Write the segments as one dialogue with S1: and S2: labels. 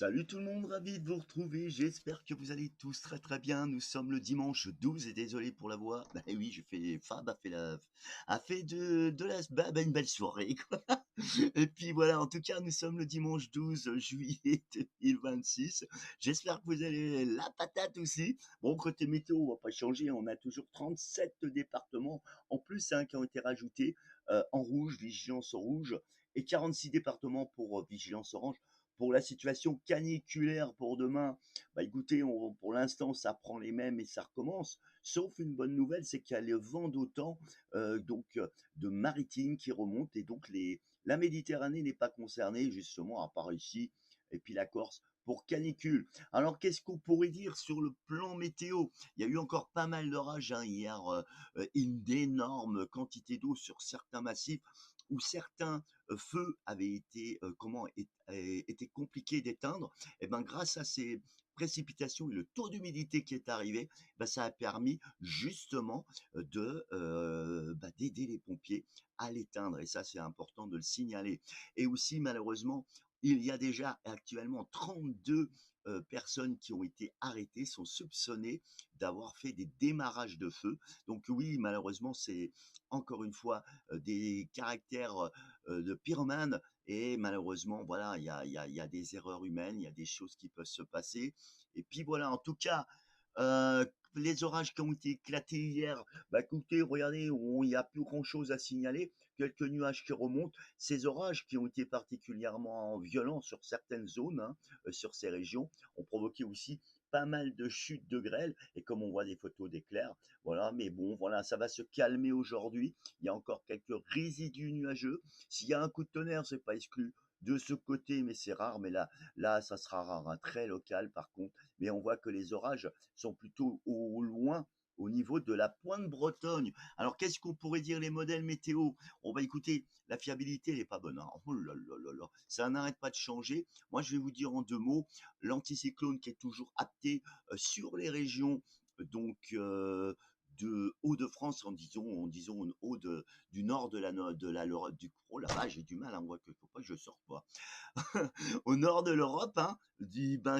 S1: Salut tout le monde, ravi de vous retrouver. J'espère que vous allez tous très très bien. Nous sommes le dimanche 12 et désolé pour la voix. Bah oui, Fab a fait une belle soirée, quoi. Et puis voilà, en tout cas, nous sommes le dimanche 12 juillet 2026. J'espère que vous avez la patate aussi. Bon, côté météo, on va pas changer. On a toujours 37 départements en plus hein, qui ont été rajoutés en rouge, vigilance rouge, et 46 départements pour vigilance orange. Pour la situation caniculaire pour demain, bah écoutez, pour l'instant, ça prend les mêmes et ça recommence. Sauf une bonne nouvelle, c'est qu'il y a le vent d'autant, de maritime qui remonte et donc la Méditerranée n'est pas concernée, justement, à part ici, et puis la Corse, pour canicule. Alors, qu'est-ce qu'on pourrait dire sur le plan météo? Il y a eu encore pas mal d'orages hein, hier, une énorme quantité d'eau sur certains massifs où certains feux avaient été était compliqué d'éteindre. Et ben grâce à ces précipitations et le taux d'humidité qui est arrivé, ben, ça a permis justement d'aider les pompiers à l'éteindre. Et ça, c'est important de le signaler. Et aussi, malheureusement, il y a déjà actuellement 32 personnes qui ont été arrêtées, sont soupçonnées d'avoir fait des démarrages de feu. Donc oui, malheureusement, c'est encore une fois des caractères de pyromane et malheureusement voilà il y a des erreurs humaines, il y a des choses qui peuvent se passer et puis voilà en tout cas euh, les orages qui ont été éclatés hier, bah écoutez, regardez, il n'y a plus grand-chose à signaler, quelques nuages qui remontent, ces orages qui ont été particulièrement violents sur certaines zones, hein, sur ces régions, ont provoqué aussi pas mal de chutes de grêle, et comme on voit des photos d'éclairs, voilà, mais bon, voilà, ça va se calmer aujourd'hui, il y a encore quelques résidus nuageux, s'il y a un coup de tonnerre, c'est pas exclu de ce côté, mais c'est rare, mais là, ça sera rare, hein, très local par contre, mais on voit que les orages sont plutôt au loin au niveau de la pointe Bretonne. Alors qu'est-ce qu'on pourrait dire les modèles météo? On va écouter, la fiabilité n'est pas bonne. Hein. Oh là là là là, ça n'arrête pas de changer. Moi je vais vous dire en deux mots, l'anticyclone qui est toujours apté sur les régions de Hauts-de-France, en disant du nord du oh la vache, j'ai du mal, hein, on voit que faut pas que je sorte pas. Au nord de l'Europe, hein,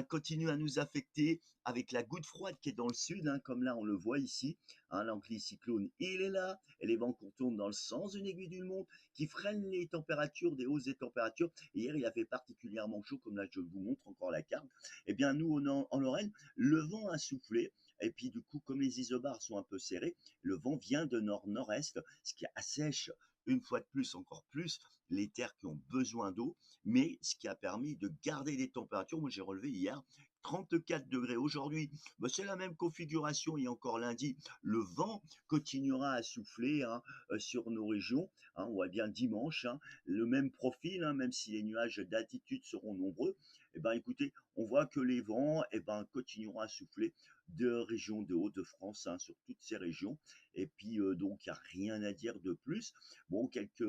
S1: continue à nous affecter avec la goutte froide qui est dans le sud, hein, comme là on le voit ici. Hein, l'anticyclone, il est là, et les vents qu'on tourne dans le sens d'une aiguille d'une montre, qui freinent les températures, des hausses des températures. Hier, il a fait particulièrement chaud, comme là je vous montre encore la carte. Eh bien, nous, en Lorraine, le vent a soufflé. Et puis, du coup, comme les isobars sont un peu serrés, le vent vient de nord-nord-est, ce qui assèche une fois de plus, encore plus, les terres qui ont besoin d'eau, mais ce qui a permis de garder des températures. Moi, j'ai relevé hier 34 degrés. Aujourd'hui, bah, c'est la même configuration et encore lundi, le vent continuera à souffler hein, sur nos régions. Hein, on voit bien dimanche, hein, le même profil, hein, même si les nuages d'altitude seront nombreux. Eh ben, écoutez, on voit que les vents continueront à souffler de régions de Hauts-de-France hein, sur toutes ces régions. Et puis, donc, il n'y a rien à dire de plus. Bon, quelques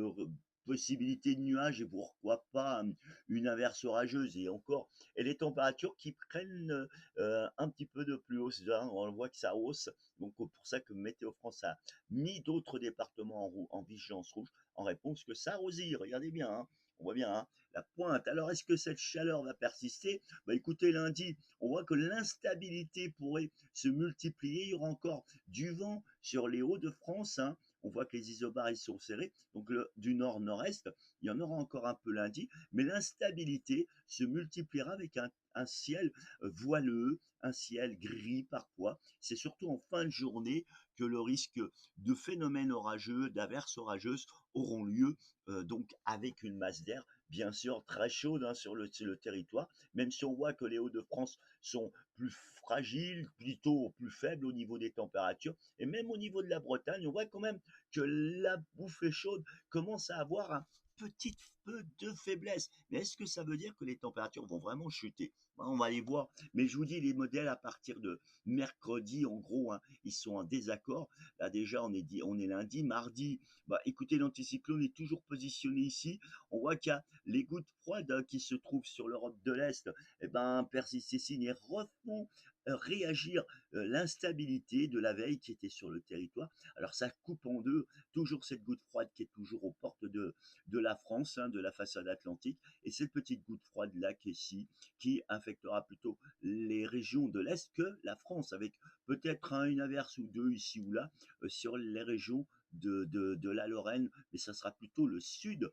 S1: possibilité de nuages et pourquoi pas une averse orageuse et encore et les températures qui prennent un petit peu de plus hausse hein, on voit que ça hausse donc pour ça que Météo France a mis d'autres départements en vigilance rouge en réponse que ça rosille regardez bien hein, on voit bien hein, la pointe. Alors est-ce que cette chaleur va persister? Bah écoutez, lundi on voit que l'instabilité pourrait se multiplier, il y aura encore du vent sur les Hauts-de-France hein, on voit que les isobars ils sont serrés, donc du nord-nord-est, il y en aura encore un peu lundi, mais l'instabilité se multipliera avec un ciel voileux, un ciel gris parfois. C'est surtout en fin de journée que le risque de phénomènes orageux, d'averses orageuses auront lieu, donc avec une masse d'air bien sûr très chaude hein, sur le territoire, même si on voit que les Hauts-de-France sont plus fragiles, plutôt plus faibles au niveau des températures, et même au niveau de la Bretagne, on voit quand même que la bouffée chaude commence à avoir un petit peu de faiblesse. Mais est-ce que ça veut dire que les températures vont vraiment chuter? On va les voir. Mais je vous dis, les modèles à partir de mercredi, en gros, hein, ils sont en désaccord. Là déjà, on est lundi, mardi. Bah, écoutez, l'anticyclone est toujours positionné ici. On voit qu'il y a les gouttes froides hein, qui se trouvent sur l'Europe de l'Est. Eh ben, persistent ici et refont réagir l'instabilité de la veille qui était sur le territoire. Alors ça coupe en deux toujours cette goutte froide qui est toujours aux portes de la France, hein, de la façade atlantique, et cette petite goutte froide là qui est ici, qui affectera plutôt les régions de l'Est que la France, avec peut-être une averse ou deux ici ou là sur les régions de la Lorraine, mais ça sera plutôt le sud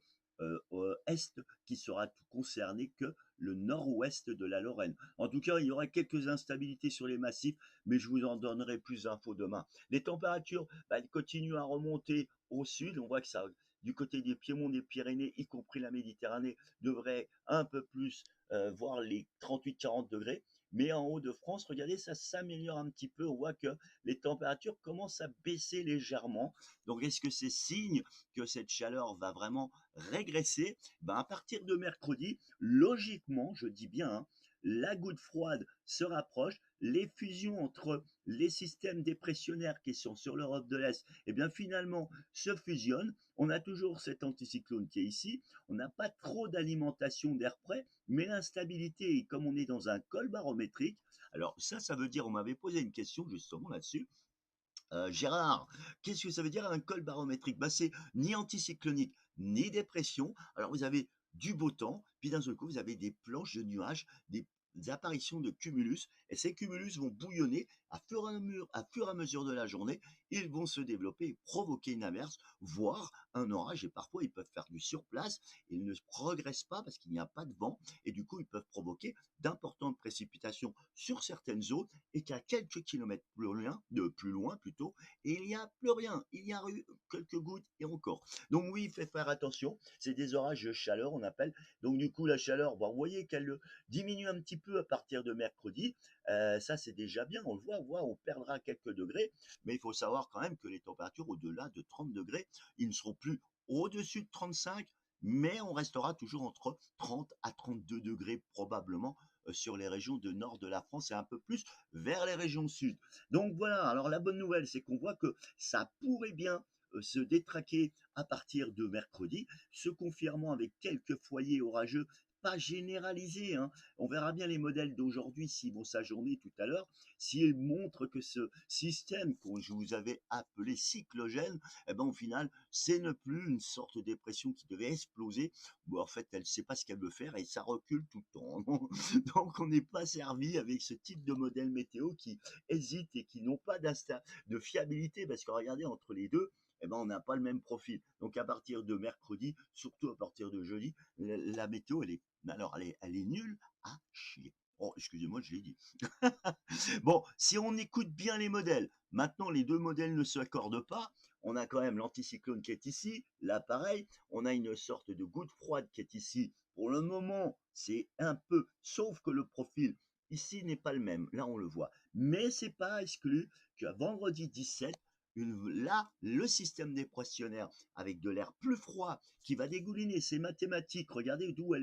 S1: est qui sera tout concerné que le nord-ouest de la Lorraine. En tout cas, il y aura quelques instabilités sur les massifs, mais je vous en donnerai plus d'infos demain. Les températures, elles continuent à remonter au sud. On voit que ça, du côté des Piémonts, des Pyrénées, y compris la Méditerranée, devrait un peu plus voir les 38-40 degrés. Mais en haut de France, regardez, ça s'améliore un petit peu. On voit que les températures commencent à baisser légèrement. Donc, est-ce que c'est signe que cette chaleur va vraiment régresser? Ben, à partir de mercredi, logiquement, je dis bien, hein, la goutte froide se rapproche, les fusions entre les systèmes dépressionnaires qui sont sur l'Europe de l'Est, et bien finalement se fusionnent. On a toujours cet anticyclone qui est ici, on n'a pas trop d'alimentation d'air frais, mais l'instabilité, comme on est dans un col barométrique, alors ça veut dire, on m'avait posé une question justement là-dessus, Gérard, qu'est-ce que ça veut dire un col barométrique? Bah, c'est ni anticyclonique, ni dépression. Alors vous avez du beau temps, puis d'un seul coup, vous avez des planches de nuages, des apparitions de cumulus, et ces cumulus vont bouillonner à fur et à mesure de la journée, ils vont se développer et provoquer une averse, voire un orage, et parfois ils peuvent faire du surplace, ils ne progressent pas parce qu'il n'y a pas de vent, et du coup ils peuvent provoquer d'importantes précipitations sur certaines zones et qu'à quelques kilomètres plus loin plutôt, et il n'y a plus rien. Il y a eu quelques gouttes et encore. Donc oui, il faut faire attention. C'est des orages de chaleur, on appelle. Donc du coup, la chaleur, bon, vous voyez qu'elle diminue un petit peu à partir de mercredi. Ça, c'est déjà bien. On on perdra quelques degrés. Mais il faut savoir quand même que les températures au-delà de 30 degrés, ils ne seront plus au-dessus de 35, mais on restera toujours entre 30 à 32 degrés probablement sur les régions de nord de la France et un peu plus vers les régions sud. Donc voilà, alors la bonne nouvelle, c'est qu'on voit que ça pourrait bien se détraquer à partir de mercredi, se confirmant avec quelques foyers orageux, pas généralisés, hein. On verra bien les modèles d'aujourd'hui s'ils vont s'ajourner tout à l'heure, s'ils montrent que ce système que je vous avais appelé cyclogène, eh ben, au final, c'est ne plus une sorte de dépression qui devait exploser. Bon, en fait, elle ne sait pas ce qu'elle veut faire et ça recule tout le temps. Donc, on n'est pas servi avec ce type de modèle météo qui hésite et qui n'ont pas de fiabilité parce que regardez, entre les deux, eh ben, on n'a pas le même profil. Donc, à partir de mercredi, surtout à partir de jeudi, la météo, elle est nulle à chier. Oh, excusez-moi, je l'ai dit. Bon, si on écoute bien les modèles, maintenant les deux modèles ne s'accordent pas. On a quand même l'anticyclone qui est ici, là pareil, on a une sorte de goutte froide qui est ici. Pour le moment, c'est un peu, sauf que le profil ici n'est pas le même, là on le voit. Mais c'est pas exclu qu'à vendredi 17, là, le système dépressionnaire avec de l'air plus froid qui va dégouliner, c'est mathématique. Regardez d'où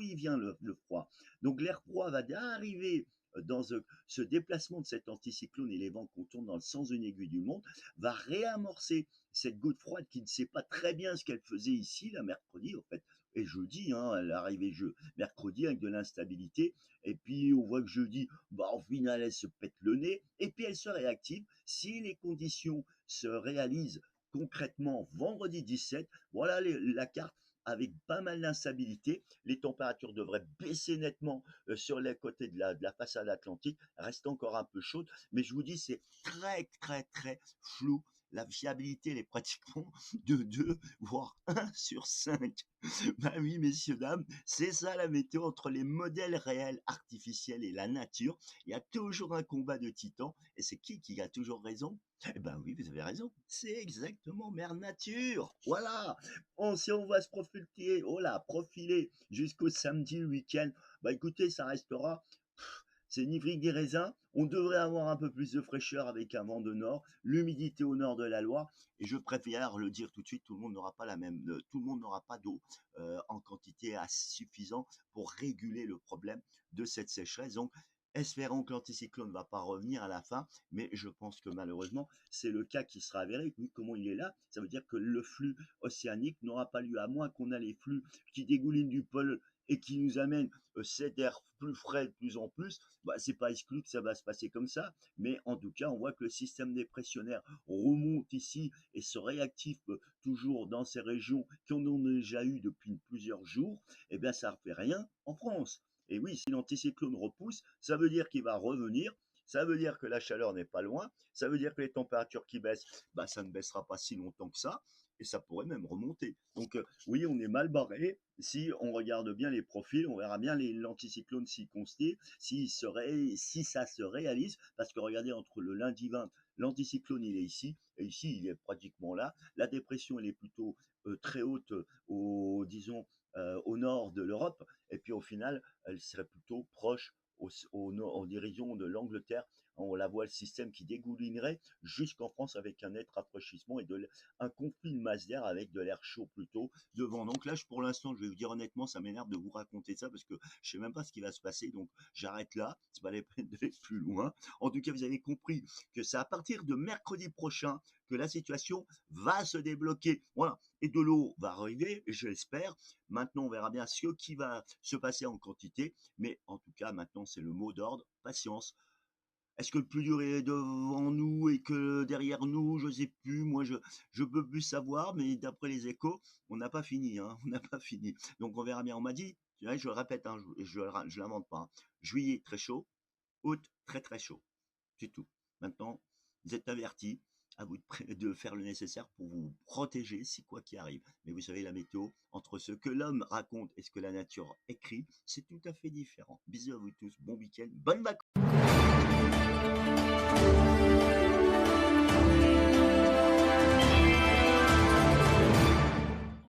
S1: il vient le froid. Donc l'air froid va arriver dans ce déplacement de cet anticyclone et les vents qu'on tourne dans le sens d'une aiguille du monde, va réamorcer cette goutte froide qui ne sait pas très bien ce qu'elle faisait ici, la mercredi, en fait, et jeudi, hein, elle est arrivée mercredi avec de l'instabilité, et puis on voit que jeudi, bah, au final, elle se pète le nez, et puis elle se réactive. Si les conditions se réalisent concrètement vendredi 17, voilà la carte avec pas mal d'instabilité. Les températures devraient baisser nettement sur les côtés de la façade atlantique, reste encore un peu chaude, mais je vous dis, c'est très, très, très flou. La fiabilité, elle est pratiquement de 2, voire 1/5. Ben oui, messieurs, dames, c'est ça la météo entre les modèles réels, artificiels et la nature. Il y a toujours un combat de titans. Et c'est qui a toujours raison? Eh ben oui, vous avez raison. C'est exactement Mère Nature. Voilà. Bon, si on va se profiler, oh là, profiler jusqu'au samedi week-end, bah écoutez, ça restera, c'est ni fric ni raisin. On devrait avoir un peu plus de fraîcheur avec un vent de nord, l'humidité au nord de la Loire. Et je préfère le dire tout de suite, tout le monde n'aura pas tout le monde n'aura pas d'eau en quantité assez suffisante pour réguler le problème de cette sécheresse. Donc, espérons que l'anticyclone ne va pas revenir à la fin, mais je pense que malheureusement, c'est le cas qui sera avéré. Vu comment il est là, ça veut dire que le flux océanique n'aura pas lieu, à moins qu'on ait les flux qui dégoulinent du pôle et qui nous amène cet air plus frais de plus en plus, bah, c'est pas exclu que ça va se passer comme ça, mais en tout cas, on voit que le système dépressionnaire remonte ici et se réactive toujours dans ces régions qui en ont déjà eu depuis plusieurs jours, eh bien, ça ne fait rien en France. Et oui, si l'anticyclone repousse, ça veut dire qu'il va revenir. Ça veut dire que la chaleur n'est pas loin. Ça veut dire que les températures qui baissent, bah, ça ne baissera pas si longtemps que ça. Et ça pourrait même remonter. Donc oui, on est mal barré. Si on regarde bien les profils, on verra bien l'anticyclone s'y constitue, si ça se réalise. Parce que regardez, entre le lundi 20, l'anticyclone il est ici, et ici il est pratiquement là. La dépression elle est plutôt très haute disons, au nord de l'Europe, et puis au final, elle serait plutôt proche en direction de l'Angleterre. On la voit, le système qui dégoulinerait jusqu'en France avec un net rafraîchissement et un conflit de masse d'air avec de l'air chaud plutôt devant. Donc là, pour l'instant, je vais vous dire honnêtement, ça m'énerve de vous raconter ça parce que je sais même pas ce qui va se passer. Donc j'arrête là, c'est pas la peine d'aller plus loin. En tout cas, vous avez compris que c'est à partir de mercredi prochain que la situation va se débloquer. Voilà. Et de l'eau va arriver, je l'espère. Maintenant, on verra bien ce qui va se passer en quantité. Mais en tout cas, maintenant, c'est le mot d'ordre, patience. Est-ce que le plus dur est devant nous et que derrière nous, je sais plus, moi je peux plus savoir, mais d'après les échos, on n'a pas fini, hein, on n'a pas fini. Donc on verra bien. On m'a dit, je le répète, hein, je l'invente pas, hein. Juillet très chaud, août très très chaud, c'est tout. Maintenant, vous êtes avertis, à vous de faire le nécessaire pour vous protéger si quoi qu'il arrive. Mais vous savez, la météo, entre ce que l'homme raconte et ce que la nature écrit, c'est tout à fait différent. Bisous à vous tous, bon week-end, bonnes vacances.